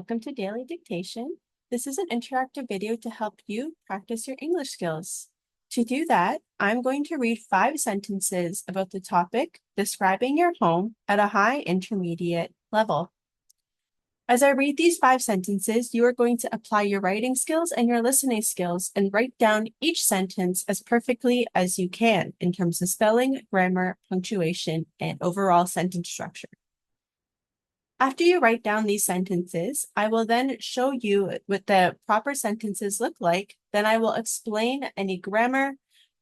Welcome to Daily Dictation. This is an interactive video to help you practice your English skills. To do that, I'm going to read 5 sentences about the topic describing your home at a high intermediate level. As I read these 5 sentences, you are going to apply your writing skills and your listening skills and write down each sentence as perfectly as you can in terms of spelling, grammar, punctuation, and overall sentence structure. After you write down these sentences, I will then show you what the proper sentences look like. Then I will explain any grammar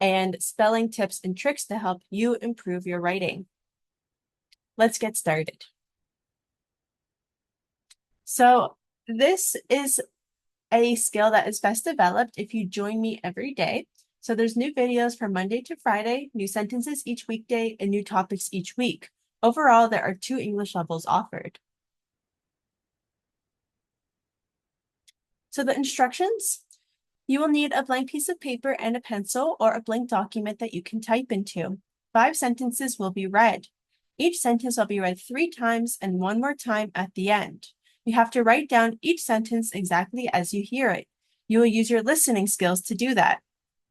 and spelling tips and tricks to help you improve your writing. Let's get started. So this is a skill that is best developed if you join me every day. So there's new videos from Monday to Friday, new sentences each weekday, and new topics each week. Overall, there are 2 English levels offered. So the instructions, you will need a blank piece of paper and a pencil or a blank document that you can type into. 5 sentences will be read. Each sentence will be read 3 times and 1 more time at the end. You have to write down each sentence exactly as you hear it. You will use your listening skills to do that.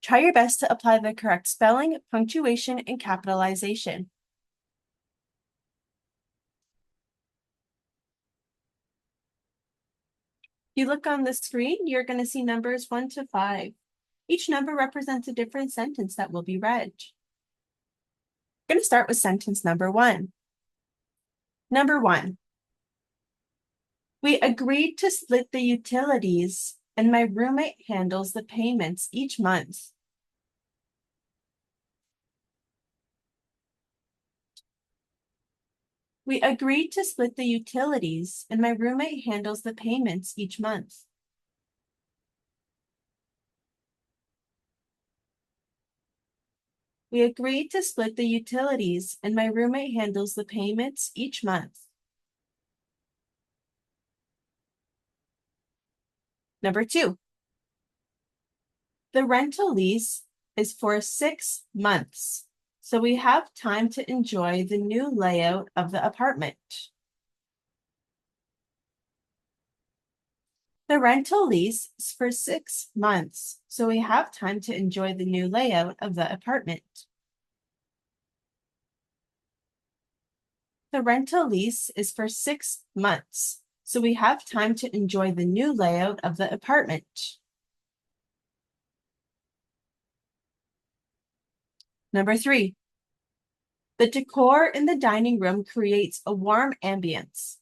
Try your best to apply the correct spelling, punctuation, and capitalization. If you look on the screen, you're going to see numbers 1 to 5. Each number represents a different sentence that will be read. We're going to start with sentence number 1. Number 1. We agreed to split the utilities, and my roommate handles the payments each month. We agreed to split the utilities, and my roommate handles the payments each month. We agreed to split the utilities, and my roommate handles the payments each month. Number 2. The rental lease is for 6 months, so we have time to enjoy the new layout of the apartment. The rental lease is for 6 months, so we have time to enjoy the new layout of the apartment. The rental lease is for 6 months, so we have time to enjoy the new layout of the apartment. Number 3. The decor in the dining room creates a warm ambience.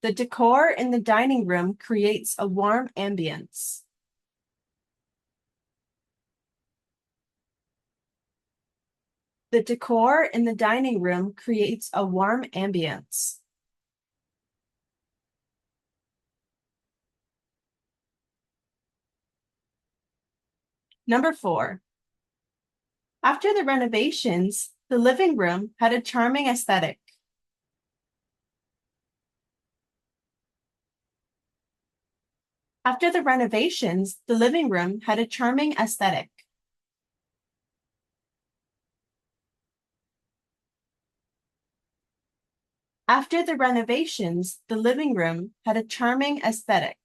The decor in the dining room creates a warm ambience. The decor in the dining room creates a warm ambience. Number 4. After the renovations, the living room had a charming aesthetic. After the renovations, the living room had a charming aesthetic. After the renovations, the living room had a charming aesthetic.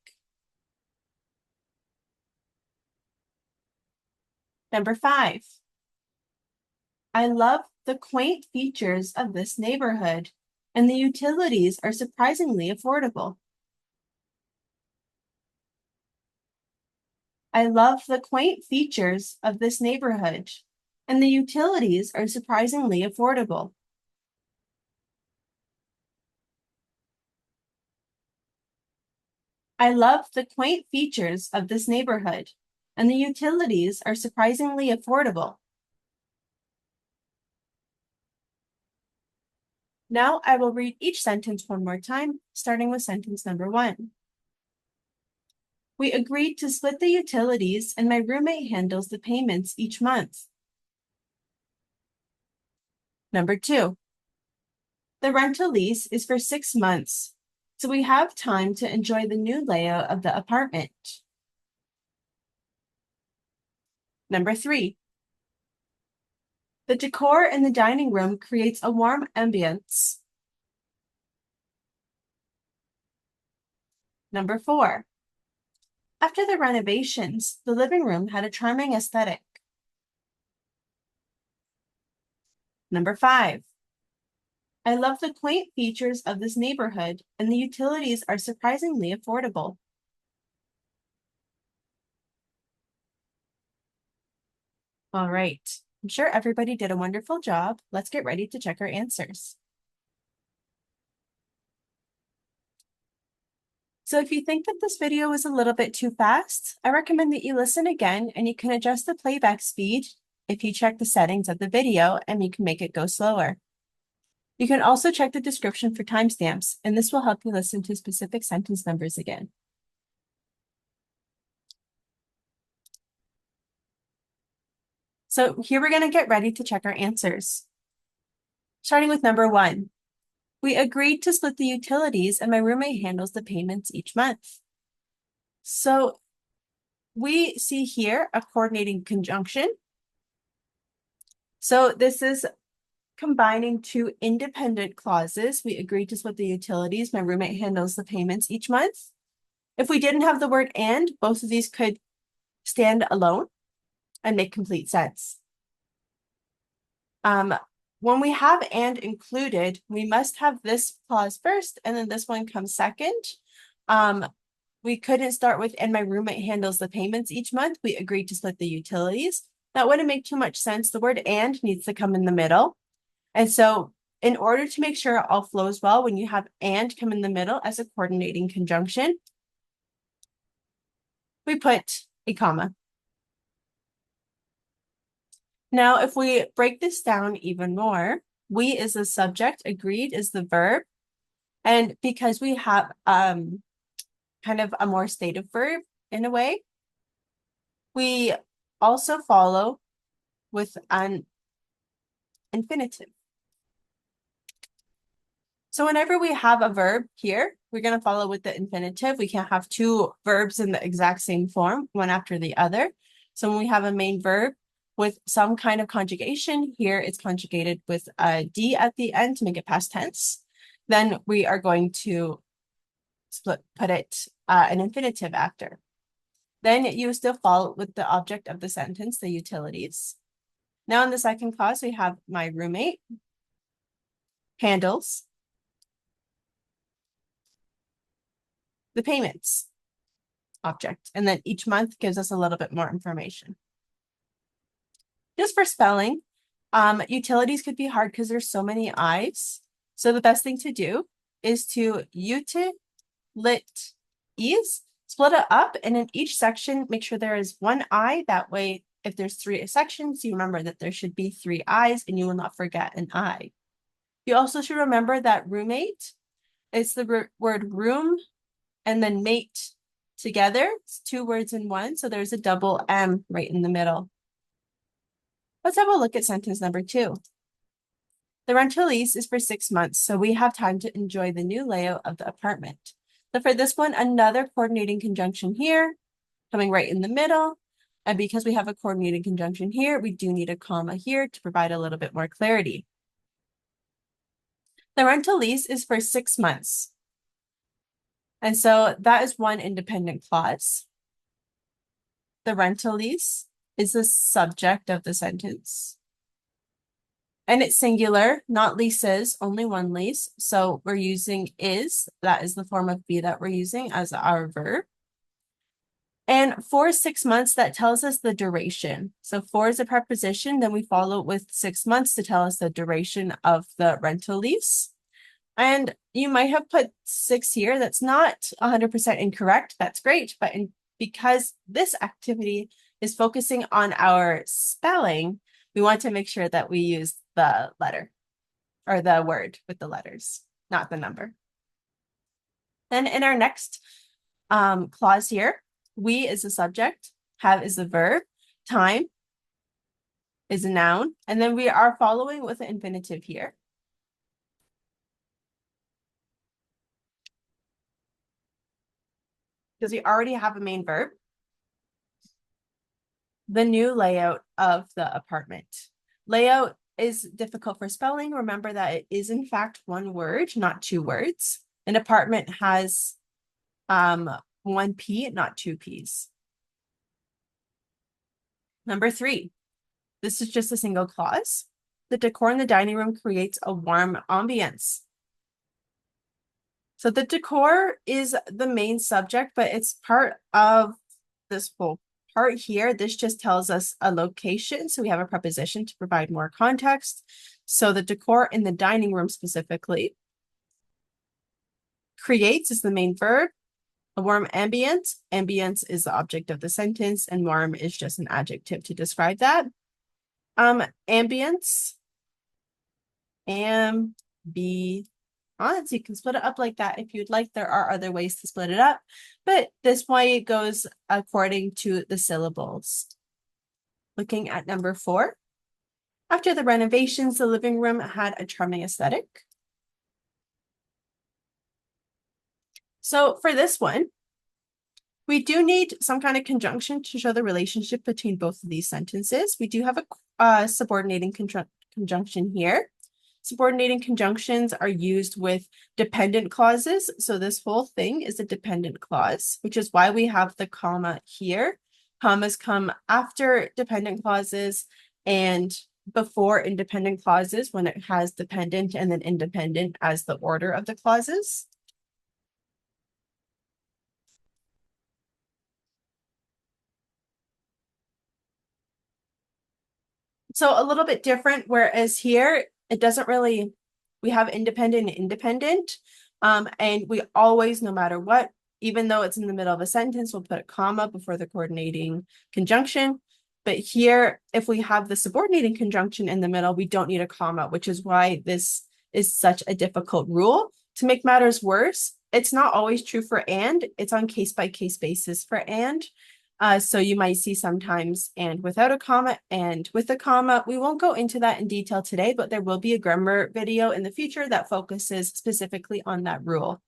Number 5. I love the quaint features of this neighborhood, and the utilities are surprisingly affordable. I love the quaint features of this neighborhood, and the utilities are surprisingly affordable. I love the quaint features of this neighborhood, and the utilities are surprisingly affordable. Now I will read each sentence one more time, starting with sentence number 1. We agreed to split the utilities, and my roommate handles the payments each month. Number 2. The rental lease is for 6 months, so we have time to enjoy the new layout of the apartment. Number 3. The decor in the dining room creates a warm ambience. Number 4. After the renovations, the living room had a charming aesthetic. Number 5. I love the quaint features of this neighborhood, and the utilities are surprisingly affordable. All right. I'm sure everybody did a wonderful job. Let's get ready to check our answers. So if you think that this video was a little bit too fast, I recommend that you listen again, and you can adjust the playback speed if you check the settings of the video, and you can make it go slower. You can also check the description for timestamps, and this will help you listen to specific sentence numbers again. So here we're going to get ready to check our answers. Starting with number 1. We agreed to split the utilities, and my roommate handles the payments each month. So we see here a coordinating conjunction. So this is combining two independent clauses. We agreed to split the utilities. My roommate handles the payments each month. If we didn't have the word and, both of these could stand alone and make complete sense. When we have and included, we must have this clause first, and then this one comes second. We couldn't start with, and my roommate handles the payments each month. We agreed to split the utilities. That wouldn't make too much sense. The word and needs to come in the middle. And so in order to make sure it all flows well, when you have and come in the middle as a coordinating conjunction, we put a comma. Now, if we break this down even more, we is the subject, agreed is the verb. And because we have kind of a more stative verb in a way, we also follow with an infinitive. So whenever we have a verb here, we're going to follow with the infinitive. We can't have two verbs in the exact same form, one after the other. So when we have a main verb with some kind of conjugation, here it's conjugated with a D at the end to make it past tense. Then we are going to put it an infinitive after. Then you still follow with the object of the sentence, the utilities. Now in the second clause, we have my roommate handles the payments object. And then each month gives us a little bit more information. Just for spelling, utilities could be hard because there's so many I's. So the best thing to do is to util-lit-ease, split it up, and in each section, make sure there is one I. That way, if there's 3 sections, you remember that there should be 3 I's, and you will not forget an I. You also should remember that roommate is the word room and then mate together. It's 2 words in one, so there's a double M right in the middle. Let's have a look at sentence number 2. The rental lease is for 6 months, so we have time to enjoy the new layout of the apartment. So for this one, another coordinating conjunction here, coming right in the middle. And because we have a coordinating conjunction here, we do need a comma here to provide a little bit more clarity. The rental lease is for 6 months. And so that is one independent clause. The rental lease is the subject of the sentence. And it's singular, not leases, only one lease. So we're using is, that is the form of be that we're using as our verb. And for 6 months, that tells us the duration. So for is a preposition, then we follow with 6 months to tell us the duration of the rental lease. And you might have put 6 here. That's not 100% incorrect. That's great. But because this activity is focusing on our spelling, we want to make sure that we use the letter or the word with the letters, not the number. Then in our next clause here, we is the subject, have is the verb, time is a noun, and then we are following with the infinitive here. Because we already have a main verb. The new layout of the apartment. Layout is difficult for spelling. Remember that it is in fact one word, not 2 words. An apartment has one P, not two Ps. Number 3, this is just a single clause. The decor in the dining room creates a warm ambience. So the decor is the main subject, but it's part of this whole part here. This just tells us a location. So we have a preposition to provide more context. So the decor in the dining room specifically. Creates is the main verb. A warm ambience. Ambience is the object of the sentence, and warm is just an adjective to describe that. Ambience. Ambience. You can split it up like that if you'd like. There are other ways to split it up, but this way goes according to the syllables. Looking at number 4. After the renovations, the living room had a charming aesthetic. So for this one, we do need some kind of conjunction to show the relationship between both of these sentences. We do have a subordinating conjunction here. Subordinating conjunctions are used with dependent clauses. So this whole thing is a dependent clause, which is why we have the comma here. Commas come after dependent clauses and before independent clauses when it has dependent and then independent as the order of the clauses. So a little bit different, whereas here it doesn't really, we have independent and independent, and we always, no matter what, even though it's in the middle of a sentence, we'll put a comma before the coordinating conjunction. But here, if we have the subordinating conjunction in the middle, we don't need a comma, which is why this is such a difficult rule. To make matters worse, it's not always true for and, it's on case-by-case basis for and. So you might see sometimes and without a comma and with a comma. We won't go into that in detail today, but there will be a grammar video in the future that focuses specifically on that rule.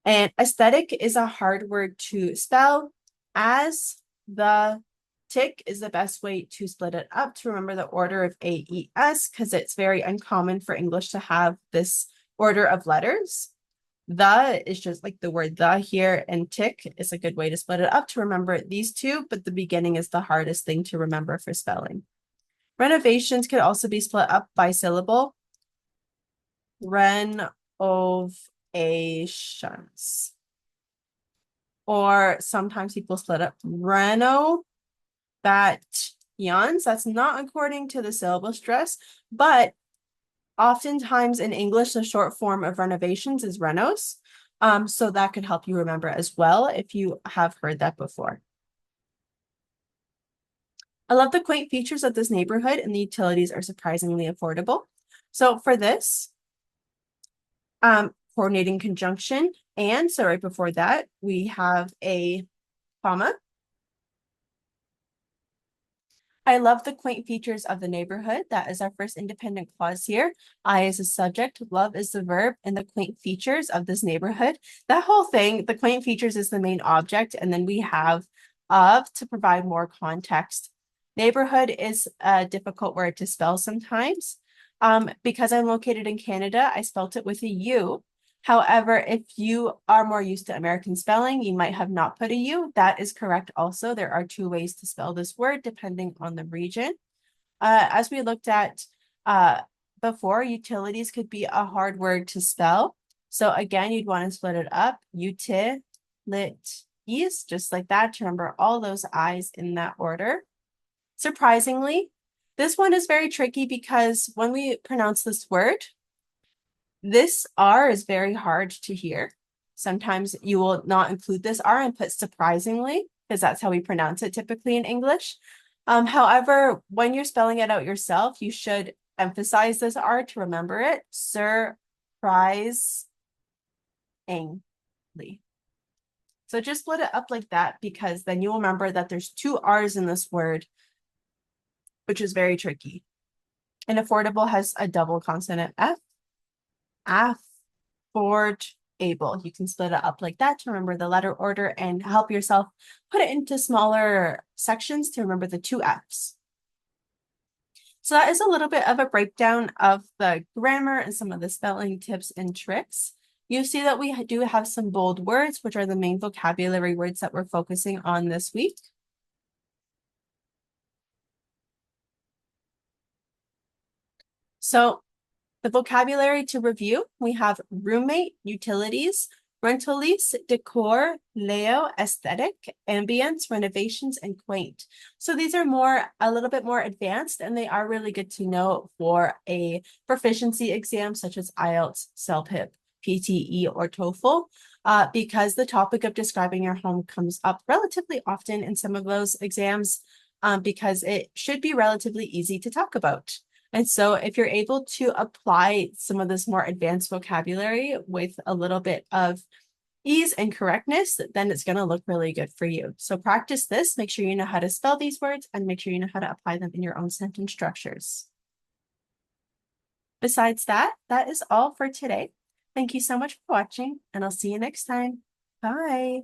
And aesthetic is a hard word to spell, as the tick is the best way to split it up to remember the order of AES, because it's very uncommon for English to have this order of letters. The is just like the word the here, and tick is a good way to split it up to remember these two, but the beginning is the hardest thing to remember for spelling. Renovations could also be split up by syllable. Renovations. Or sometimes people split up renovations. That's not according to the syllable stress, but oftentimes in English, the short form of renovations is renos. So that could help you remember as well if you have heard that before. I love the quaint features of this neighborhood, and the utilities are surprisingly affordable. So for this, coordinating conjunction, and so right before that, we have a comma. I love the quaint features of the neighborhood. That is our first independent clause here. I is the subject, love is the verb, and the quaint features of this neighborhood. That whole thing, the quaint features is the main object, and then we have of to provide more context. Neighborhood is a difficult word to spell sometimes. Because I'm located in Canada, I spelt it with a U. However, if you are more used to American spelling, you might have not put a U. That is correct also. There are 2 ways to spell this word depending on the region. As we looked at before, utilities could be a hard word to spell. So again, you'd want to split it up. Utilities, just like that, to remember all those I's in that order. Surprisingly, this one is very tricky because when we pronounce this word, this R is very hard to hear. Sometimes you will not include this R and put surprisingly, because that's how we pronounce it typically in English. However, when you're spelling it out yourself, you should emphasize this R to remember it. Surprisingly. So just split it up like that, because then you'll remember that there's 2 R's in this word, which is very tricky. And affordable has a double consonant F. Affordable. You can split it up like that to remember the letter order and help yourself put it into smaller sections to remember the 2 F's. So that is a little bit of a breakdown of the grammar and some of the spelling tips and tricks. You see that we do have some bold words, which are the main vocabulary words that we're focusing on this week. So the vocabulary to review, we have roommate, utilities, rental lease, decor, Leo, aesthetic, ambience, renovations, and quaint. So these are a little bit more advanced, and they are really good to know for a proficiency exam such as IELTS, CELPIP, PTE, or TOEFL, because the topic of describing your home comes up relatively often in some of those exams, because it should be relatively easy to talk about. And so if you're able to apply some of this more advanced vocabulary with a little bit of ease and correctness, then it's going to look really good for you. So practice this, make sure you know how to spell these words, and make sure you know how to apply them in your own sentence structures. Besides that, that is all for today. Thank you so much for watching, and I'll see you next time. Bye.